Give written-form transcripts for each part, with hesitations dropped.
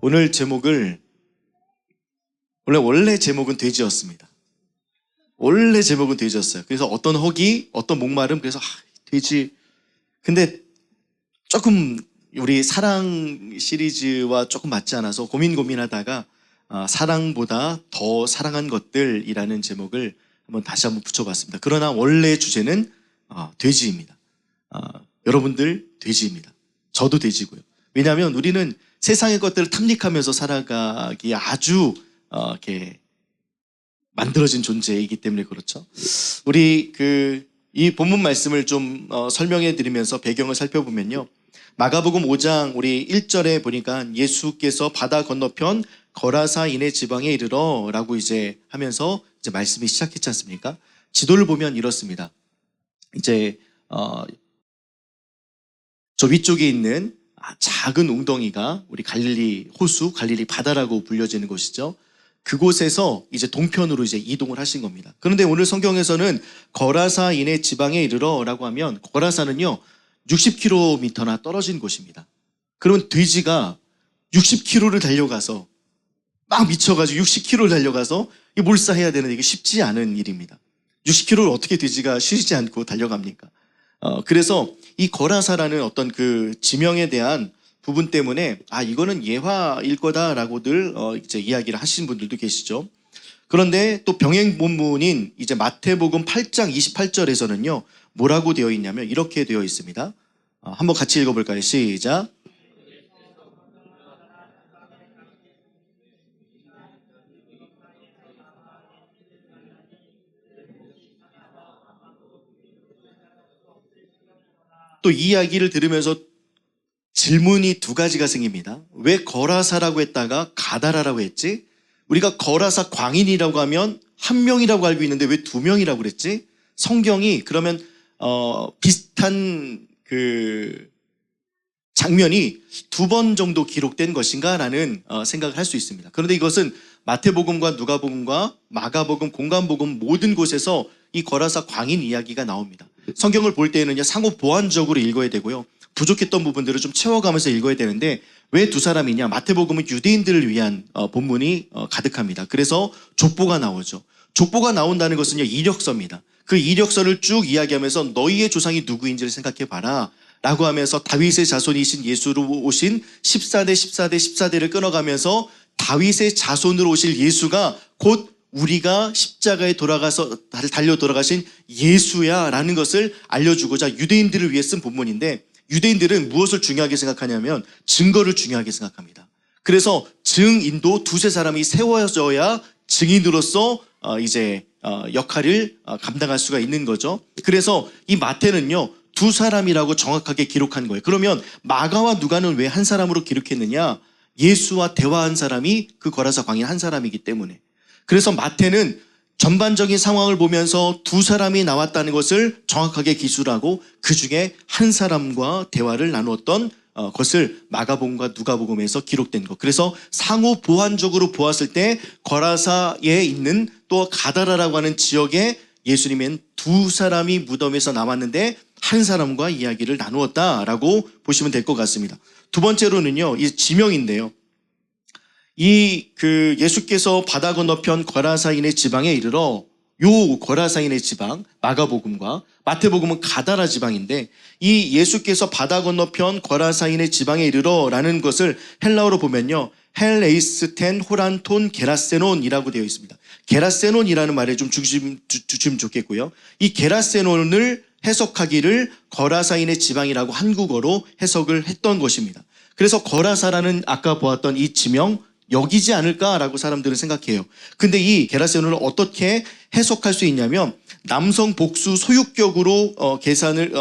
오늘 제목을 원래 제목은 돼지였습니다. 원래 제목은 돼지였어요. 그래서 어떤 허기, 어떤 목마름, 그래서 돼지. 근데 조금 우리 사랑 시리즈와 조금 맞지 않아서 고민하다가 사랑보다 더 사랑한 것들이라는 제목을 다시 한번 붙여봤습니다. 그러나 원래 주제는 돼지입니다. 여러분들 돼지입니다. 저도 돼지고요. 왜냐하면 우리는 세상의 것들을 탐닉하면서 살아가기에 아주 이렇게 만들어진 존재이기 때문에 그렇죠. 우리 이 본문 말씀을 좀 설명해 드리면서 배경을 살펴보면요. 마가복음 5장 우리 1절에 보니까 예수께서 바다 건너편 거라사인의 지방에 이르러 라고 이제 하면서 이제 말씀이 시작했지 않습니까? 지도를 보면 이렇습니다. 이제 저 위쪽에 있는 작은 웅덩이가 우리 갈릴리 호수, 갈릴리 바다라고 불려지는 곳이죠. 그곳에서 이제 동편으로 이제 이동을 하신 겁니다. 그런데 오늘 성경에서는 거라사인의 지방에 이르러 라고 하면 거라사는요 60km나 떨어진 곳입니다. 그러면 돼지가 60km를 달려가서 막 미쳐가지고 60km를 달려가서 몰사해야 되는데 이게 쉽지 않은 일입니다. 60km를 어떻게 돼지가 쉬지 않고 달려갑니까? 그래서 이 거라사라는 어떤 그 지명에 대한 부분 때문에 이거는 예화일 거다라고들 이제 이야기를 하시는 분들도 계시죠. 그런데 또 병행 본문인 이제 마태복음 8장 28절에서는요 뭐라고 되어 있냐면 이렇게 되어 있습니다. 한번 같이 읽어볼까요? 시작. 또 이 이야기를 들으면서 질문이 두 가지가 생깁니다. 왜 거라사라고 했다가 가다라라고 했지? 우리가 거라사 광인이라고 하면 한 명이라고 알고 있는데 왜 두 명이라고 그랬지? 성경이 그러면 비슷한 그 장면이 두 번 정도 기록된 것인가라는 생각을 할 수 있습니다. 그런데 이것은 마태복음과 누가복음과 마가복음, 공관복음 모든 곳에서 이 거라사 광인 이야기가 나옵니다. 성경을 볼 때는요 상호 보완적으로 읽어야 되고요. 부족했던 부분들을 좀 채워가면서 읽어야 되는데 왜 두 사람이냐? 마태복음은 유대인들을 위한 본문이 가득합니다. 그래서 족보가 나오죠. 족보가 나온다는 것은요 이력서입니다. 그 이력서를 쭉 이야기하면서 너희의 조상이 누구인지를 생각해봐라 라고 하면서 다윗의 자손이신 예수로 오신 14대 14대 14대를 끊어가면서 다윗의 자손으로 오실 예수가 곧 우리가 십자가에 달려 돌아가신 예수야 라는 것을 알려주고자 유대인들을 위해 쓴 본문인데 유대인들은 무엇을 중요하게 생각하냐면 증거를 중요하게 생각합니다. 그래서 증인도 두세 사람이 세워져야 증인으로서 이제 역할을 감당할 수가 있는 거죠. 그래서 이 마태는요 두 사람이라고 정확하게 기록한 거예요. 그러면 마가와 누가는 왜 한 사람으로 기록했느냐? 예수와 대화한 사람이 그 거라사 광인 한 사람이기 때문에. 그래서 마태는 전반적인 상황을 보면서 두 사람이 나왔다는 것을 정확하게 기술하고 그 중에 한 사람과 대화를 나누었던 것을 마가복음과 누가복음에서 기록된 것. 그래서 상호 보완적으로 보았을 때 거라사에 있는 또 가다라라고 하는 지역에 예수님은 두 사람이 무덤에서 남았는데 한 사람과 이야기를 나누었다라고 보시면 될 것 같습니다. 두 번째로는요, 이 지명인데요. 예수께서 바다 건너편 거라사인의 지방에 이르러 요 거라사인의 지방, 마가복음과 마태복음은 가다라 지방인데 이 예수께서 바다 건너편 거라사인의 지방에 이르러 라는 것을 헬라어로 보면요. 헬레이스텐 호란톤 게라세논이라고 되어 있습니다. 게라세논이라는 말에 좀 주시면 좋겠고요. 이 게라세논을 해석하기를 거라사인의 지방이라고 한국어로 해석을 했던 것입니다. 그래서 거라사라는 아까 보았던 이 지명 여기지 않을까라고 사람들은 생각해요. 근데 이 게라세논을 어떻게 해석할 수 있냐면 남성 복수 소유격으로 계산을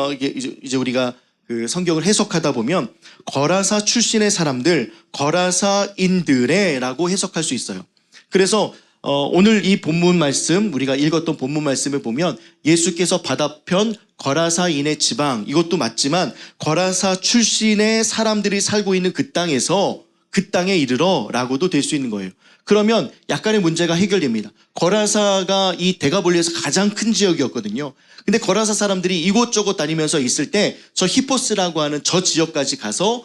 이제 우리가 그 성경을 해석하다 보면 거라사 출신의 사람들, 거라사인들의라고 해석할 수 있어요. 그래서 오늘 이 본문 말씀 우리가 읽었던 본문 말씀을 보면 예수께서 바다편 거라사인의 지방 이것도 맞지만 거라사 출신의 사람들이 살고 있는 그 땅에서 그 땅에 이르러 라고도 될 수 있는 거예요. 그러면 약간의 문제가 해결됩니다. 거라사가 이 대가볼리에서 가장 큰 지역이었거든요. 근데 거라사 사람들이 이곳저곳 다니면서 있을 때 저 히포스라고 하는 저 지역까지 가서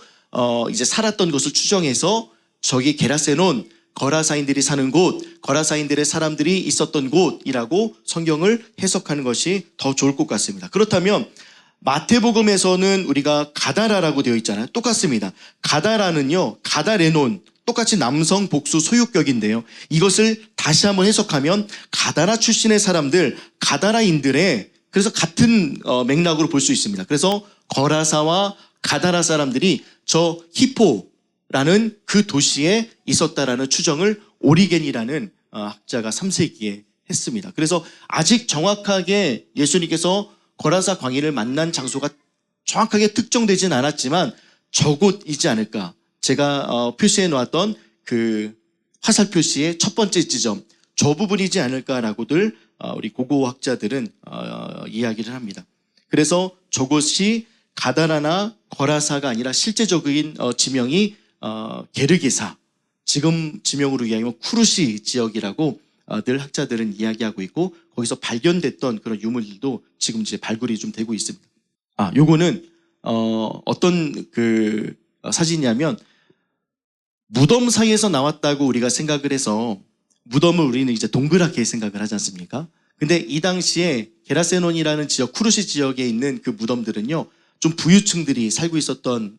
이제 살았던 것을 추정해서 저기 게라세논, 거라사인들이 사는 곳, 거라사인들의 사람들이 있었던 곳이라고 성경을 해석하는 것이 더 좋을 것 같습니다. 그렇다면 마태복음에서는 우리가 가다라라고 되어 있잖아요. 똑같습니다. 가다라는요, 가다레논, 똑같이 남성 복수 소유격인데요. 이것을 다시 한번 해석하면 가다라 출신의 사람들, 가다라인들의, 그래서 같은 맥락으로 볼 수 있습니다. 그래서 거라사와 가다라 사람들이 저 히포라는 그 도시에 있었다라는 추정을 오리겐이라는 학자가 3세기에 했습니다. 그래서 아직 정확하게 예수님께서 거라사 광인을 만난 장소가 정확하게 특정되진 않았지만 저곳이지 않을까. 제가 표시해 놓았던 그 화살 표시의 첫 번째 지점, 저 부분이지 않을까라고들 우리 고고학자들은 이야기를 합니다. 그래서 저곳이 가다라나 거라사가 아니라 실제적인 지명이 게르게사, 지금 지명으로 이야기하면 쿠르시 지역이라고 늘 학자들은 이야기하고 있고, 거기서 발견됐던 그런 유물들도 지금 이제 발굴이 좀 되고 있습니다. 요거는 어떤 그 사진이냐면 무덤 사이에서 나왔다고 우리가 생각을 해서, 무덤을 우리는 이제 동그랗게 생각을 하지 않습니까? 근데 이 당시에 게라세논이라는 지역, 쿠르시 지역에 있는 그 무덤들은요, 좀 부유층들이 살고 있었던,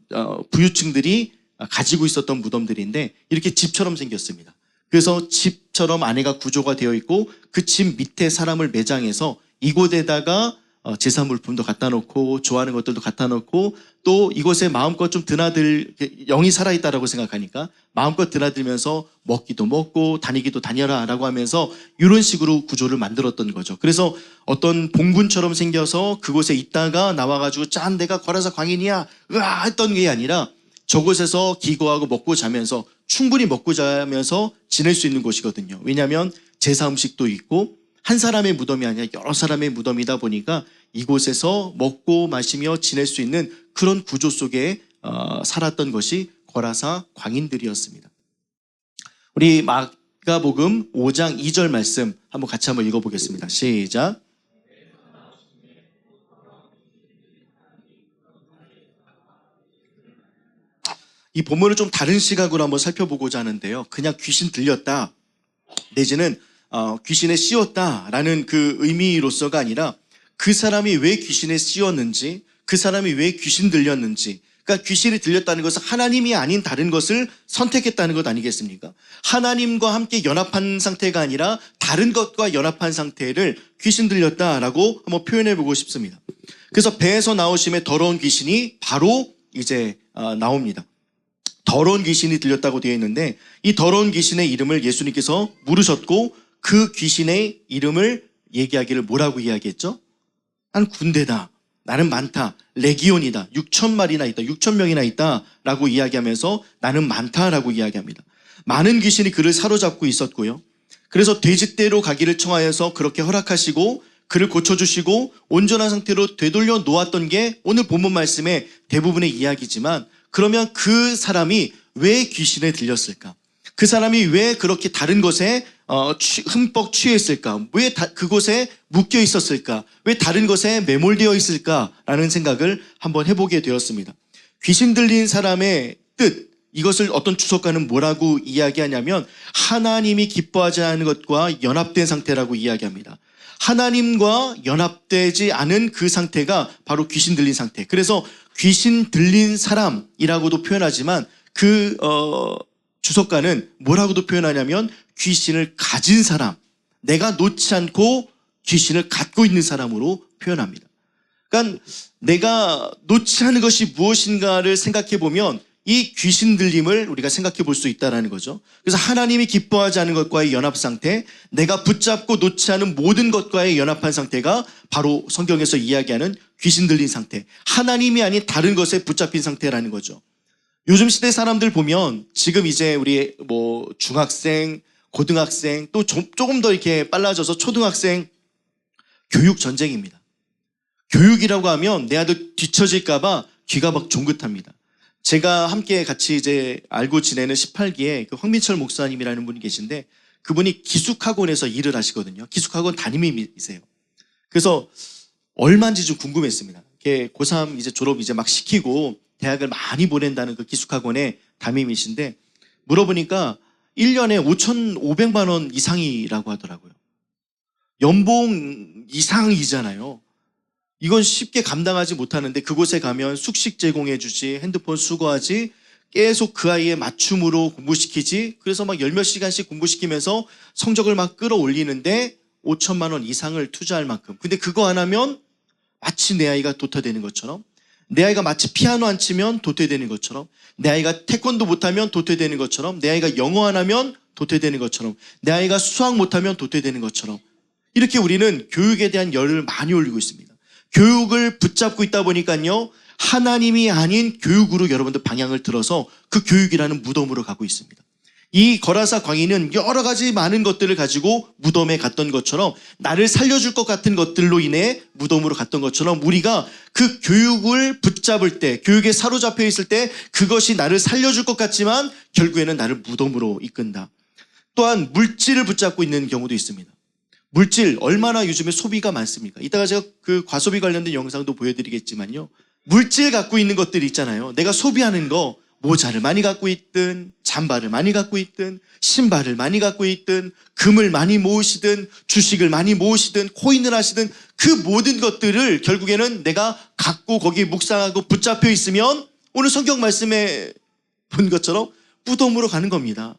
부유층들이 가지고 있었던 무덤들인데 이렇게 집처럼 생겼습니다. 그래서 집처럼 안에가 구조가 되어 있고 그 집 밑에 사람을 매장해서 이곳에다가 제사 물품도 갖다 놓고 좋아하는 것들도 갖다 놓고 또 이곳에 마음껏 좀 드나들, 영이 살아있다라고 생각하니까 마음껏 드나들면서 먹기도 먹고 다니기도 다녀라 라고 하면서 이런 식으로 구조를 만들었던 거죠. 그래서 어떤 봉분처럼 생겨서 그곳에 있다가 나와가지고 짠 내가 거라사 광인이야 으아 했던 게 아니라 저곳에서 기거하고 먹고 자면서 충분히 먹고 자면서 지낼 수 있는 곳이거든요. 왜냐하면 제사 음식도 있고 한 사람의 무덤이 아니라 여러 사람의 무덤이다 보니까 이곳에서 먹고 마시며 지낼 수 있는 그런 구조 속에 살았던 것이 거라사 광인들이었습니다. 우리 마가복음 5장 2절 말씀 한번 같이 한번 읽어보겠습니다. 시작. 이 본문을 좀 다른 시각으로 한번 살펴보고자 하는데요. 그냥 귀신 들렸다 내지는 귀신에 씌웠다라는 그 의미로서가 아니라 그 사람이 왜 귀신에 씌웠는지, 그 사람이 왜 귀신 들렸는지, 그러니까 귀신이 들렸다는 것은 하나님이 아닌 다른 것을 선택했다는 것 아니겠습니까? 하나님과 함께 연합한 상태가 아니라 다른 것과 연합한 상태를 귀신 들렸다라고 한번 표현해보고 싶습니다. 그래서 배에서 나오심에 더러운 귀신이 바로 이제 나옵니다. 더러운 귀신이 들렸다고 되어 있는데 이 더러운 귀신의 이름을 예수님께서 물으셨고 그 귀신의 이름을 얘기하기를 뭐라고 이야기했죠? 난 군대다. 나는 많다. 레기온이다. 6,000마리나 있다. 6,000명이나 있다. 라고 이야기하면서 나는 많다라고 이야기합니다. 많은 귀신이 그를 사로잡고 있었고요. 그래서 돼지떼로 가기를 청하여서 그렇게 허락하시고 그를 고쳐주시고 온전한 상태로 되돌려 놓았던 게 오늘 본문 말씀의 대부분의 이야기지만, 그러면 그 사람이 왜 귀신에 들렸을까? 그 사람이 왜 그렇게 다른 것에 흠뻑 취했을까? 왜 그곳에 묶여 있었을까? 왜 다른 것에 매몰되어 있을까라는 생각을 한번 해보게 되었습니다. 귀신 들린 사람의 뜻, 이것을 어떤 주석가는 뭐라고 이야기하냐면 하나님이 기뻐하지 않는 것과 연합된 상태라고 이야기합니다. 하나님과 연합되지 않은 그 상태가 바로 귀신 들린 상태. 그래서 귀신 들린 사람이라고도 표현하지만 그 주석가는 뭐라고도 표현하냐면 귀신을 가진 사람, 내가 놓지 않고 귀신을 갖고 있는 사람으로 표현합니다. 그러니까 내가 놓지 않은 것이 무엇인가를 생각해 보면 이 귀신 들림을 우리가 생각해 볼 수 있다는 거죠. 그래서 하나님이 기뻐하지 않은 것과의 연합 상태, 내가 붙잡고 놓지 않은 모든 것과의 연합한 상태가 바로 성경에서 이야기하는 귀신 들린 상태, 하나님이 아닌 다른 것에 붙잡힌 상태라는 거죠. 요즘 시대 사람들 보면 지금 이제 우리 뭐 중학생, 고등학생, 또 조금 더 이렇게 빨라져서 초등학생 교육 전쟁입니다. 교육이라고 하면 내 아들 뒤처질까봐 귀가 막 종긋합니다. 제가 함께 같이 이제 알고 지내는 18기에 그 황민철 목사님이라는 분이 계신데 그분이 기숙학원에서 일을 하시거든요. 기숙학원 담임이세요. 그래서 얼마인지 좀 궁금했습니다. 고3 이제 졸업 이제 막 시키고 대학을 많이 보낸다는 그 기숙학원의 담임이신데 물어보니까 1년에 5,500만 원 이상이라고 하더라고요. 연봉 이상이잖아요. 이건 쉽게 감당하지 못하는데 그곳에 가면 숙식 제공해 주지, 핸드폰 수거하지, 계속 그 아이의 맞춤으로 공부시키지, 그래서 막 열 몇 시간씩 공부시키면서 성적을 막 끌어올리는데 5천만 원 이상을 투자할 만큼. 근데 그거 안 하면 마치 내 아이가 도태되는 것처럼, 내 아이가 마치 피아노 안 치면 도태되는 것처럼, 내 아이가 태권도 못하면 도태되는 것처럼, 내 아이가 영어 안 하면 도태되는 것처럼, 내 아이가 수학 못하면 도태되는 것처럼, 이렇게 우리는 교육에 대한 열을 많이 올리고 있습니다. 교육을 붙잡고 있다 보니까요, 하나님이 아닌 교육으로 여러분들 방향을 들어서 그 교육이라는 무덤으로 가고 있습니다. 이 거라사 광인은 여러 가지 많은 것들을 가지고 무덤에 갔던 것처럼, 나를 살려줄 것 같은 것들로 인해 무덤으로 갔던 것처럼, 우리가 그 교육을 붙잡을 때, 교육에 사로잡혀 있을 때 그것이 나를 살려줄 것 같지만 결국에는 나를 무덤으로 이끈다. 또한 물질을 붙잡고 있는 경우도 있습니다. 물질, 얼마나 요즘에 소비가 많습니까? 이따가 제가 그 과소비 관련된 영상도 보여드리겠지만요, 물질 갖고 있는 것들이 있잖아요. 내가 소비하는 거, 모자를 많이 갖고 있든, 잠바를 많이 갖고 있든, 신발을 많이 갖고 있든, 금을 많이 모으시든, 주식을 많이 모으시든, 코인을 하시든, 그 모든 것들을 결국에는 내가 갖고 거기에 묵상하고 붙잡혀 있으면 오늘 성경 말씀에 본 것처럼 무덤으로 가는 겁니다.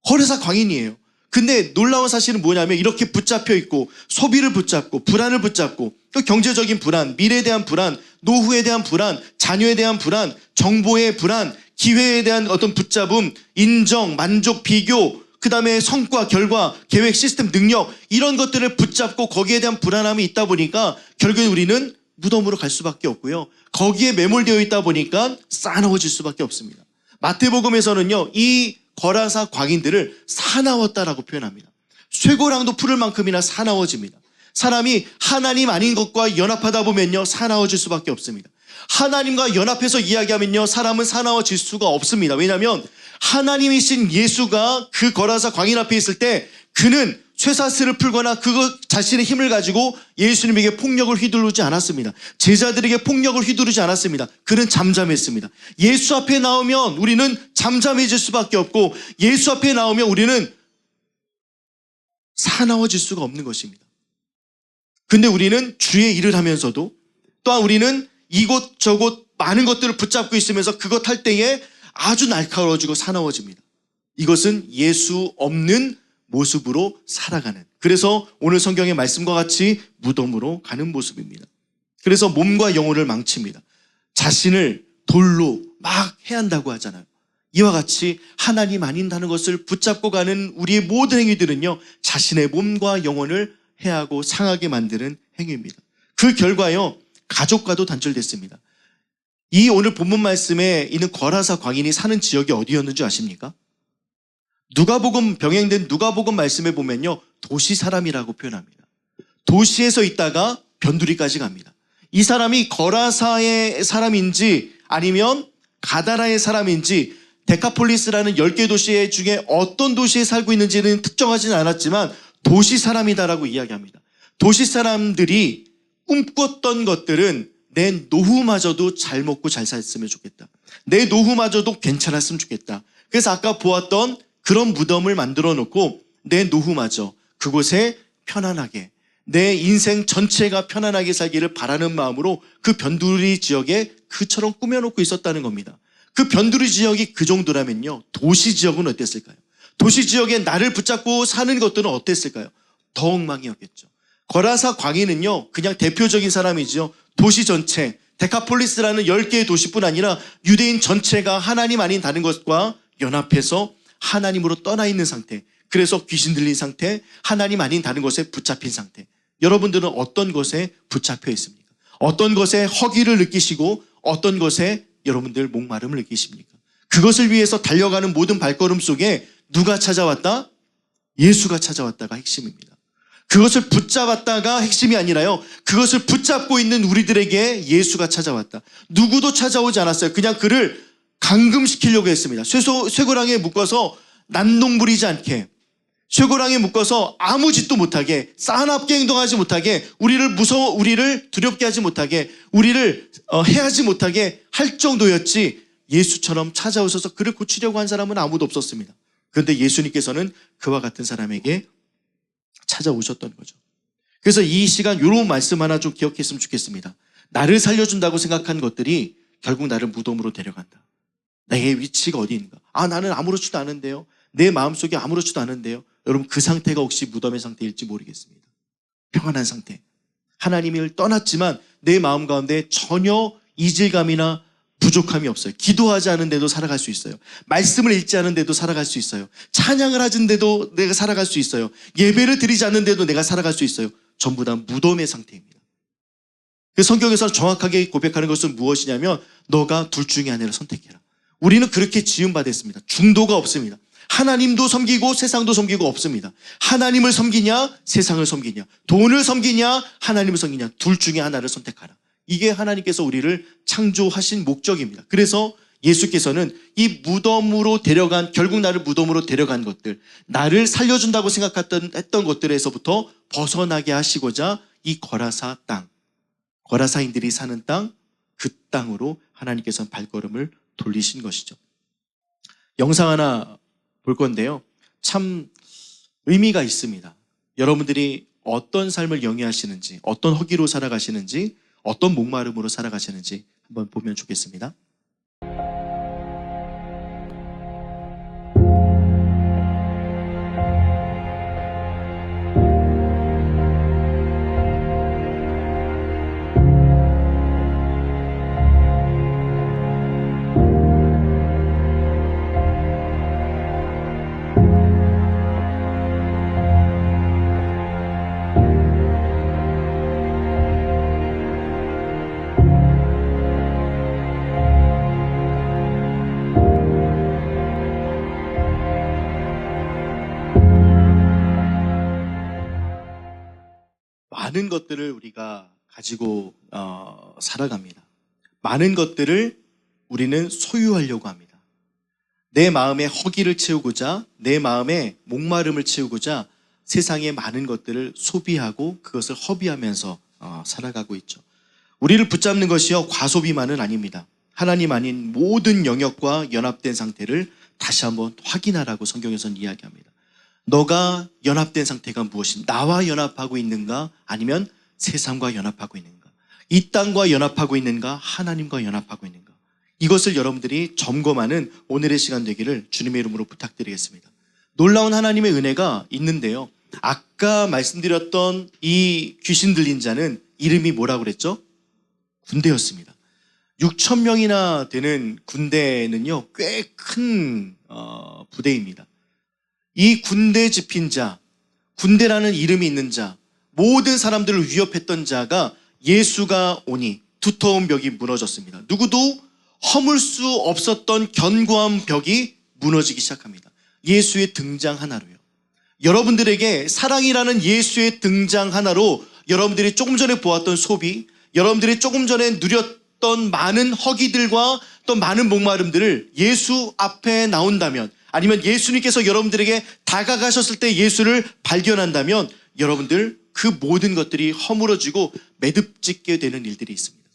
거라사 광인이에요. 근데 놀라운 사실은 뭐냐면, 이렇게 붙잡혀 있고 소비를 붙잡고 불안을 붙잡고, 또 경제적인 불안, 미래에 대한 불안, 노후에 대한 불안, 자녀에 대한 불안, 정보의 불안, 기회에 대한 어떤 붙잡음, 인정, 만족, 비교, 그 다음에 성과, 결과, 계획, 시스템, 능력, 이런 것들을 붙잡고 거기에 대한 불안함이 있다 보니까 결국에 우리는 무덤으로 갈 수밖에 없고요, 거기에 매몰되어 있다 보니까 싸나워질 수밖에 없습니다. 마태복음에서는요, 이 거라사 광인들을 사나웠다라고 표현합니다. 쇠고랑도 풀을 만큼이나 사나워집니다. 사람이 하나님 아닌 것과 연합하다 보면요, 사나워질 수밖에 없습니다. 하나님과 연합해서 이야기하면요, 사람은 사나워질 수가 없습니다. 왜냐하면 하나님이신 예수가 그 거라사 광인 앞에 있을 때 그는 쇠사슬을 풀거나 그것 자신의 힘을 가지고 예수님에게 폭력을 휘두르지 않았습니다. 제자들에게 폭력을 휘두르지 않았습니다. 그는 잠잠했습니다. 예수 앞에 나오면 우리는 잠잠해질 수밖에 없고, 예수 앞에 나오면 우리는 사나워질 수가 없는 것입니다. 근데 우리는 주의 일을 하면서도, 또한 우리는 이곳저곳 많은 것들을 붙잡고 있으면서 그것 할 때에 아주 날카로워지고 사나워집니다. 이것은 예수 없는 모습으로 살아가는, 그래서 오늘 성경의 말씀과 같이 무덤으로 가는 모습입니다. 그래서 몸과 영혼을 망칩니다. 자신을 돌로 막 해한다고 하잖아요. 이와 같이 하나님 아닌다는 것을 붙잡고 가는 우리의 모든 행위들은요, 자신의 몸과 영혼을 해하고 상하게 만드는 행위입니다. 그 결과요, 가족과도 단절됐습니다. 이 오늘 본문 말씀에 있는 거라사 광인이 사는 지역이 어디였는지 아십니까? 누가복음, 병행된 누가복음 말씀에 보면요, 도시 사람이라고 표현합니다. 도시에서 있다가 변두리까지 갑니다. 이 사람이 거라사의 사람인지 아니면 가다라의 사람인지, 데카폴리스라는 10개 도시 중에 어떤 도시에 살고 있는지는 특정하지는 않았지만 도시 사람이다라고 이야기합니다. 도시 사람들이 꿈꿨던 것들은 내 노후마저도 잘 먹고 잘 살았으면 좋겠다. 내 노후마저도 괜찮았으면 좋겠다. 그래서 아까 보았던 그런 무덤을 만들어 놓고 내 노후마저 그곳에 편안하게, 내 인생 전체가 편안하게 살기를 바라는 마음으로 그 변두리 지역에 그처럼 꾸며놓고 있었다는 겁니다. 그 변두리 지역이 그 정도라면요, 도시 지역은 어땠을까요? 도시 지역에 나를 붙잡고 사는 것들은 어땠을까요? 더 엉망이었겠죠. 거라사 광인은요, 그냥 대표적인 사람이죠. 도시 전체, 데카폴리스라는 10개의 도시뿐 아니라 유대인 전체가 하나님 아닌 다른 것과 연합해서 하나님으로 떠나 있는 상태, 그래서 귀신 들린 상태, 하나님 아닌 다른 것에 붙잡힌 상태. 여러분들은 어떤 것에 붙잡혀 있습니까? 어떤 것에 허기를 느끼시고 어떤 것에 여러분들 목마름을 느끼십니까? 그것을 위해서 달려가는 모든 발걸음 속에 누가 찾아왔다? 예수가 찾아왔다가 핵심입니다. 그것을 붙잡았다가 핵심이 아니라요, 그것을 붙잡고 있는 우리들에게 예수가 찾아왔다. 누구도 찾아오지 않았어요. 그냥 그를 감금시키려고 했습니다. 쇠고랑에 묶어서 난동 부리지 않게, 쇠고랑에 묶어서 아무 짓도 못하게, 싸납게 행동하지 못하게, 우리를 두렵게 하지 못하게, 우리를 해하지 못하게 할 정도였지, 예수처럼 찾아오셔서 그를 고치려고 한 사람은 아무도 없었습니다. 그런데 예수님께서는 그와 같은 사람에게 찾아오셨던 거죠. 그래서 이 시간 이런 말씀 하나 좀 기억했으면 좋겠습니다. 나를 살려준다고 생각한 것들이 결국 나를 무덤으로 데려간다. 내 위치가 어디인가? 나는 아무렇지도 않은데요. 내 마음속에 아무렇지도 않은데요. 여러분, 그 상태가 혹시 무덤의 상태일지 모르겠습니다. 평안한 상태. 하나님을 떠났지만 내 마음 가운데 전혀 이질감이나 부족함이 없어요. 기도하지 않은데도 살아갈 수 있어요. 말씀을 읽지 않은데도 살아갈 수 있어요. 찬양을 하는데도 내가 살아갈 수 있어요. 예배를 드리지 않는데도 내가 살아갈 수 있어요. 전부 다 무덤의 상태입니다. 그 성경에서 정확하게 고백하는 것은 무엇이냐면 너가 둘 중에 하나를 선택해라. 우리는 그렇게 지음받았습니다. 중도가 없습니다. 하나님도 섬기고 세상도 섬기고 없습니다. 하나님을 섬기냐 세상을 섬기냐, 돈을 섬기냐 하나님을 섬기냐, 둘 중에 하나를 선택하라. 이게 하나님께서 우리를 창조하신 목적입니다. 그래서 예수께서는 이 무덤으로 데려간, 결국 나를 무덤으로 데려간 것들, 나를 살려준다고 생각했던 것들에서부터 벗어나게 하시고자 이 거라사 땅, 거라사인들이 사는 땅, 그 땅으로 하나님께서는 발걸음을 돌리신 것이죠. 영상 하나 볼 건데요. 참 의미가 있습니다. 여러분들이 어떤 삶을 영위하시는지, 어떤 허기로 살아가시는지, 어떤 목마름으로 살아가시는지 한번 보면 좋겠습니다. 많은 것들을 우리가 가지고 살아갑니다. 많은 것들을 우리는 소유하려고 합니다. 내 마음의 허기를 채우고자, 내 마음의 목마름을 채우고자 세상의 많은 것들을 소비하고 그것을 허비하면서 살아가고 있죠. 우리를 붙잡는 것이요 과소비만은 아닙니다. 하나님 아닌 모든 영역과 연합된 상태를 다시 한번 확인하라고 성경에서는 이야기합니다. 너가 연합된 상태가 무엇인가? 나와 연합하고 있는가? 아니면 세상과 연합하고 있는가? 이 땅과 연합하고 있는가? 하나님과 연합하고 있는가? 이것을 여러분들이 점검하는 오늘의 시간 되기를 주님의 이름으로 부탁드리겠습니다. 놀라운 하나님의 은혜가 있는데요. 아까 말씀드렸던 이 귀신 들린 자는 이름이 뭐라고 그랬죠? 군대였습니다. 6천 명이나 되는 군대는요, 꽤 큰 부대입니다. 이 군대 집힌 자, 군대라는 이름이 있는 자, 모든 사람들을 위협했던 자가 예수가 오니 두터운 벽이 무너졌습니다. 누구도 허물 수 없었던 견고한 벽이 무너지기 시작합니다. 예수의 등장 하나로요. 여러분들에게 사랑이라는 예수의 등장 하나로 여러분들이 조금 전에 보았던 소비, 여러분들이 조금 전에 누렸던 많은 허기들과 또 많은 목마름들을 예수 앞에 나온다면, 아니면 예수님께서 여러분들에게 다가가셨을 때 예수를 발견한다면 여러분들 그 모든 것들이 허물어지고 매듭짓게 되는 일들이 있습니다.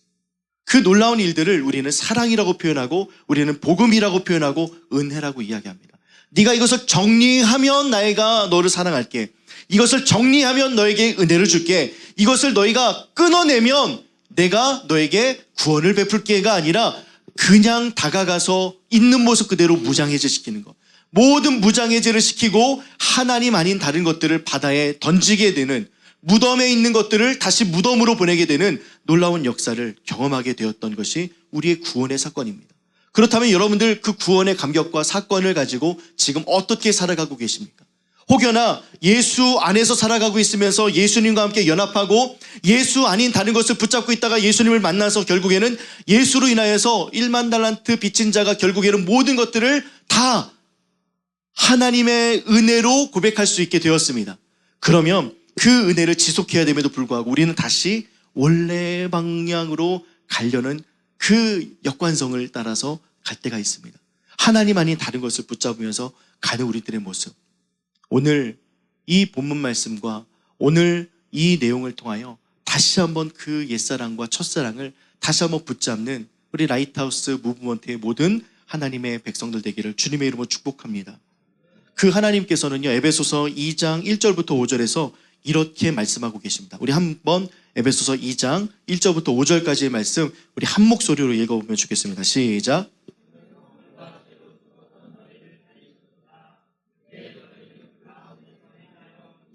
그 놀라운 일들을 우리는 사랑이라고 표현하고, 우리는 복음이라고 표현하고, 은혜라고 이야기합니다. 네가 이것을 정리하면 내가 너를 사랑할게. 이것을 정리하면 너에게 은혜를 줄게. 이것을 너희가 끊어내면 내가 너에게 구원을 베풀게가 아니라 그냥 다가가서 있는 모습 그대로 무장해제 시키는 것. 모든 무장해제를 시키고 하나님 아닌 다른 것들을 바다에 던지게 되는, 무덤에 있는 것들을 다시 무덤으로 보내게 되는 놀라운 역사를 경험하게 되었던 것이 우리의 구원의 사건입니다. 그렇다면 여러분들 그 구원의 감격과 사건을 가지고 지금 어떻게 살아가고 계십니까? 혹여나 예수 안에서 살아가고 있으면서 예수님과 함께 연합하고 예수 아닌 다른 것을 붙잡고 있다가 예수님을 만나서 결국에는 예수로 인하여서 1만 달란트 빚진 자가 결국에는 모든 것들을 다 하나님의 은혜로 고백할 수 있게 되었습니다. 그러면 그 은혜를 지속해야 됨에도 불구하고 우리는 다시 원래 방향으로 가려는 그 역관성을 따라서 갈 때가 있습니다. 하나님 아닌 다른 것을 붙잡으면서 가는 우리들의 모습. 오늘 이 본문 말씀과 오늘 이 내용을 통하여 다시 한번 그 옛사랑과 첫사랑을 다시 한번 붙잡는 우리 라이트하우스 무브먼트의 모든 하나님의 백성들 되기를 주님의 이름으로 축복합니다. 그 하나님께서는요, 에베소서 2장 1절부터 5절에서 이렇게 말씀하고 계십니다. 우리 한번 에베소서 2장 1절부터 5절까지의 말씀 우리 한 목소리로 읽어보면 좋겠습니다. 시작.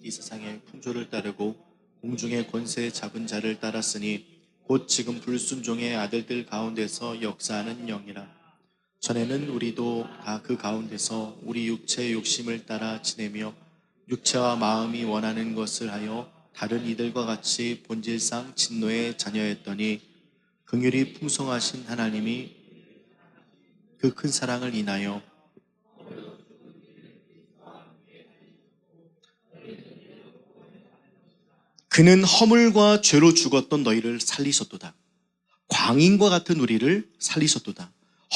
이 세상의 풍조를 따르고 공중의 권세 잡은 자를 따랐으니 곧 지금 불순종의 아들들 가운데서 역사하는 영이라. 전에는 우리도 다 그 가운데서 우리 육체의 욕심을 따라 지내며 육체와 마음이 원하는 것을 하여 다른 이들과 같이 본질상 진노의 자녀였더니 긍휼이 풍성하신 하나님이 그 큰 사랑을 인하여 그는 허물과 죄로 죽었던 너희를 살리셨도다. 광인과 같은 우리를 살리셨도다.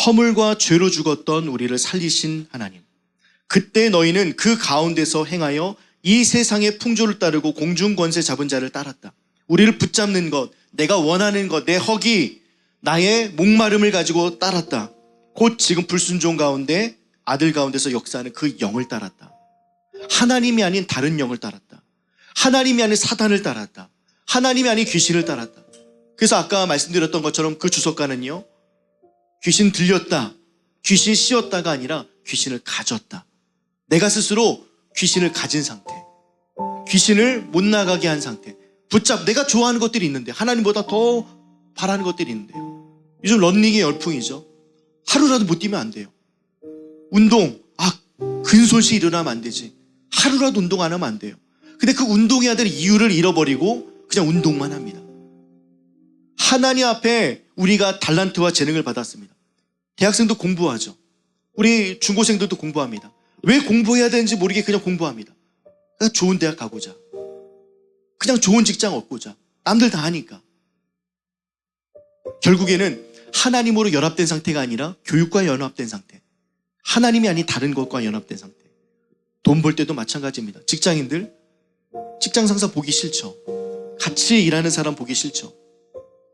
허물과 죄로 죽었던 우리를 살리신 하나님. 그때 너희는 그 가운데서 행하여 이 세상의 풍조를 따르고 공중 권세 잡은 자를 따랐다. 우리를 붙잡는 것, 내가 원하는 것, 내 허기, 나의 목마름을 가지고 따랐다. 곧 지금 불순종 가운데 아들 가운데서 역사하는 그 영을 따랐다. 하나님이 아닌 다른 영을 따랐다. 하나님이 아닌 사단을 따랐다. 하나님이 아닌 귀신을 따랐다. 그래서 아까 말씀드렸던 것처럼 그 주석가는요, 귀신 들렸다, 귀신 씌웠다가 아니라 귀신을 가졌다. 내가 스스로 귀신을 가진 상태, 귀신을 못 나가게 한 상태, 내가 좋아하는 것들이 있는데, 하나님보다 더 바라는 것들이 있는데요. 요즘 런닝이 열풍이죠. 하루라도 못 뛰면 안 돼요. 운동, 근손실 일어나면 안 되지. 하루라도 운동 안 하면 안 돼요. 근데 그 운동해야 될 이유를 잃어버리고 그냥 운동만 합니다. 하나님 앞에 우리가 달란트와 재능을 받았습니다. 대학생도 공부하죠. 우리 중고생들도 공부합니다. 왜 공부해야 되는지 모르게 그냥 공부합니다. 그냥 좋은 대학 가고자, 그냥 좋은 직장 얻고자, 남들 다 하니까. 결국에는 하나님으로 연합된 상태가 아니라 교육과 연합된 상태, 하나님이 아닌 다른 것과 연합된 상태. 돈 벌 때도 마찬가지입니다. 직장인들, 직장 상사 보기 싫죠. 같이 일하는 사람 보기 싫죠.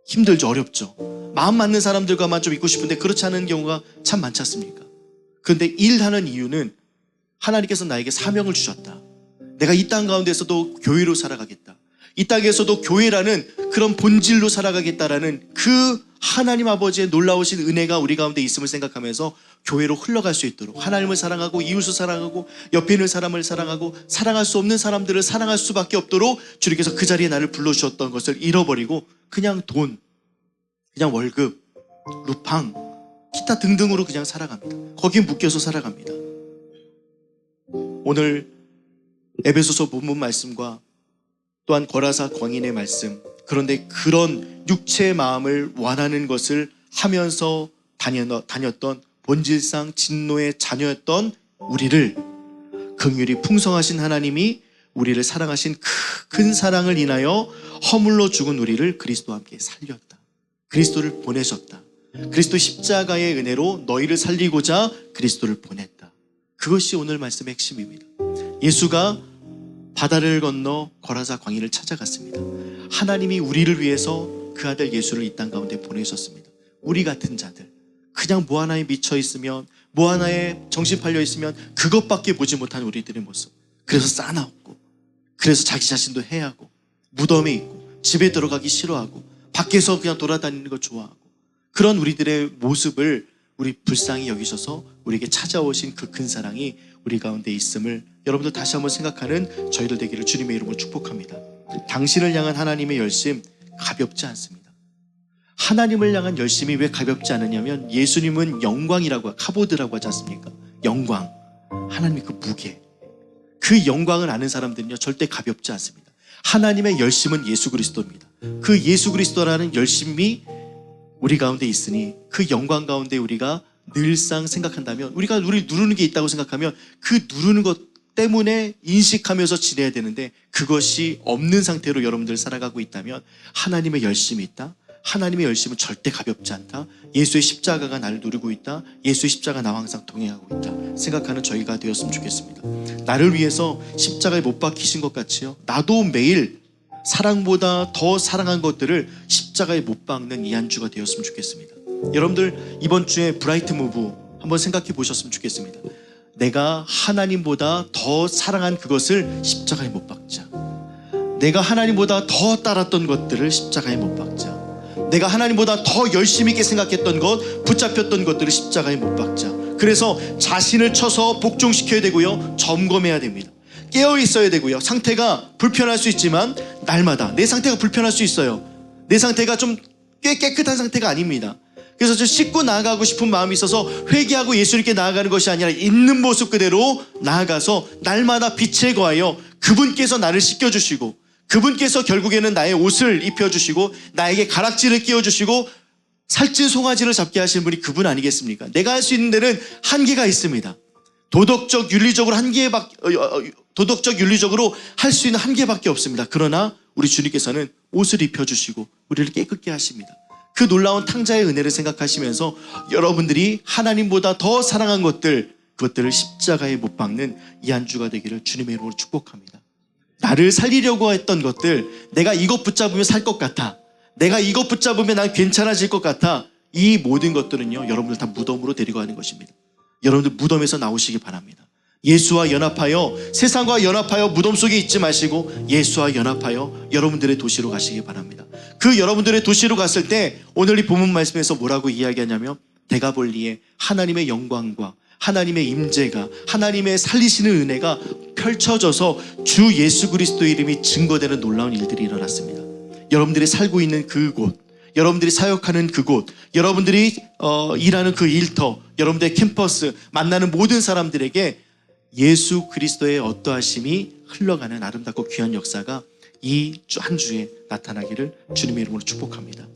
힘들죠. 어렵죠. 마음 맞는 사람들과만 좀 있고 싶은데 그렇지 않은 경우가 참 많지 않습니까? 그런데 일하는 이유는 하나님께서 나에게 사명을 주셨다. 내가 이 땅 가운데서도 교회로 살아가겠다. 이 땅에서도 교회라는 그런 본질로 살아가겠다라는 그 하나님 아버지의 놀라우신 은혜가 우리 가운데 있음을 생각하면서 교회로 흘러갈 수 있도록, 하나님을 사랑하고 이웃을 사랑하고 옆에 있는 사람을 사랑하고 사랑할 수 없는 사람들을 사랑할 수밖에 없도록 주님께서 그 자리에 나를 불러주셨던 것을 잃어버리고 그냥 돈, 그냥 월급, 루팡, 기타 등등으로 그냥 살아갑니다. 거기에 묶여서 살아갑니다. 오늘 에베소서 본문 말씀과 또한 거라사 광인의 말씀, 그런데 그런 육체의 마음을 원하는 것을 하면서 다녔던 본질상 진노의 자녀였던 우리를 긍휼이 풍성하신 하나님이 우리를 사랑하신 큰 사랑을 인하여 허물로 죽은 우리를 그리스도와 함께 살렸다. 그리스도를 보내셨다. 그리스도 십자가의 은혜로 너희를 살리고자 그리스도를 보냈다. 그것이 오늘 말씀의 핵심입니다. 예수가 바다를 건너 거라사 광인을 찾아갔습니다. 하나님이 우리를 위해서 그 아들 예수를 이 땅 가운데 보내셨습니다. 우리 같은 자들, 그냥 뭐 하나에 미쳐 있으면, 뭐 하나에 정신 팔려 있으면 그것밖에 보지 못한 우리들의 모습. 그래서 싸나웠고, 그래서 자기 자신도 해하고, 무덤에 있고, 집에 들어가기 싫어하고, 밖에서 그냥 돌아다니는 거 좋아하고, 그런 우리들의 모습을 우리 불쌍히 여기셔서 우리에게 찾아오신 그 큰 사랑이 우리 가운데 있음을 여러분들 다시 한번 생각하는 저희들 되기를 주님의 이름으로 축복합니다. 당신을 향한 하나님의 열심 가볍지 않습니다. 하나님을 향한 열심이 왜 가볍지 않으냐면, 예수님은 영광이라고, 카보드라고 하지 않습니까? 영광, 하나님의 그 무게, 그 영광을 아는 사람들은요 절대 가볍지 않습니다. 하나님의 열심은 예수 그리스도입니다. 그 예수 그리스도라는 열심이 우리 가운데 있으니 그 영광 가운데 우리가 늘상 생각한다면, 우리가 우리 누르는 게 있다고 생각하면 그 누르는 것 때문에 인식하면서 지내야 되는데, 그것이 없는 상태로 여러분들 살아가고 있다면 하나님의 열심이 있다, 하나님의 열심은 절대 가볍지 않다, 예수의 십자가가 나를 누르고 있다, 예수의 십자가 나와 항상 동행하고 있다 생각하는 저희가 되었으면 좋겠습니다. 나를 위해서 십자가에 못 박히신 것 같이요, 나도 매일 사랑보다 더 사랑한 것들을 십자가에 못 박는 이 한 주가 되었으면 좋겠습니다. 여러분들 이번 주에 브라이트 무브 한번 생각해 보셨으면 좋겠습니다. 내가 하나님보다 더 사랑한 그것을 십자가에 못 박자. 내가 하나님보다 더 따랐던 것들을 십자가에 못 박자. 내가 하나님보다 더 열심히 있게 생각했던 것, 붙잡혔던 것들을 십자가에 못 박자. 그래서 자신을 쳐서 복종시켜야 되고요, 점검해야 됩니다. 깨어 있어야 되고요. 상태가 불편할 수 있지만 날마다 내 상태가 불편할 수 있어요. 내 상태가 좀 꽤 깨끗한 상태가 아닙니다. 그래서 좀 씻고 나아가고 싶은 마음이 있어서 회개하고 예수님께 나아가는 것이 아니라 있는 모습 그대로 나아가서 날마다 빛에 거하여 그분께서 나를 씻겨주시고, 그분께서 결국에는 나의 옷을 입혀주시고 나에게 가락지를 끼워주시고 살찐 송아지를 잡게 하시는 분이 그분 아니겠습니까? 내가 할 수 있는 데는 한계가 있습니다. 도덕적 윤리적으로 할 수 있는 한계밖에 없습니다. 그러나 우리 주님께서는 옷을 입혀주시고 우리를 깨끗게 하십니다. 그 놀라운 탕자의 은혜를 생각하시면서 여러분들이 하나님보다 더 사랑한 그것들을 십자가에 못 박는 이 한 주가 되기를 주님의 이름으로 축복합니다. 나를 살리려고 했던 것들, 내가 이것 붙잡으면 살 것 같아, 내가 이것 붙잡으면 난 괜찮아질 것 같아, 이 모든 것들은요, 여러분들 다 무덤으로 데리고 가는 것입니다. 여러분들 무덤에서 나오시기 바랍니다. 예수와 연합하여, 세상과 연합하여 무덤 속에 있지 마시고 예수와 연합하여 여러분들의 도시로 가시기 바랍니다. 그 여러분들의 도시로 갔을 때 오늘 이 본문 말씀에서 뭐라고 이야기하냐면, 대가볼리에 하나님의 영광과 하나님의 임재가, 하나님의 살리시는 은혜가 펼쳐져서 주 예수 그리스도의 이름이 증거되는 놀라운 일들이 일어났습니다. 여러분들이 살고 있는 그곳, 여러분들이 사역하는 그곳, 여러분들이 일하는 그 일터, 여러분들의 캠퍼스, 만나는 모든 사람들에게 예수 그리스도의 어떠하심이 흘러가는 아름답고 귀한 역사가 이 한 주에 나타나기를 주님의 이름으로 축복합니다.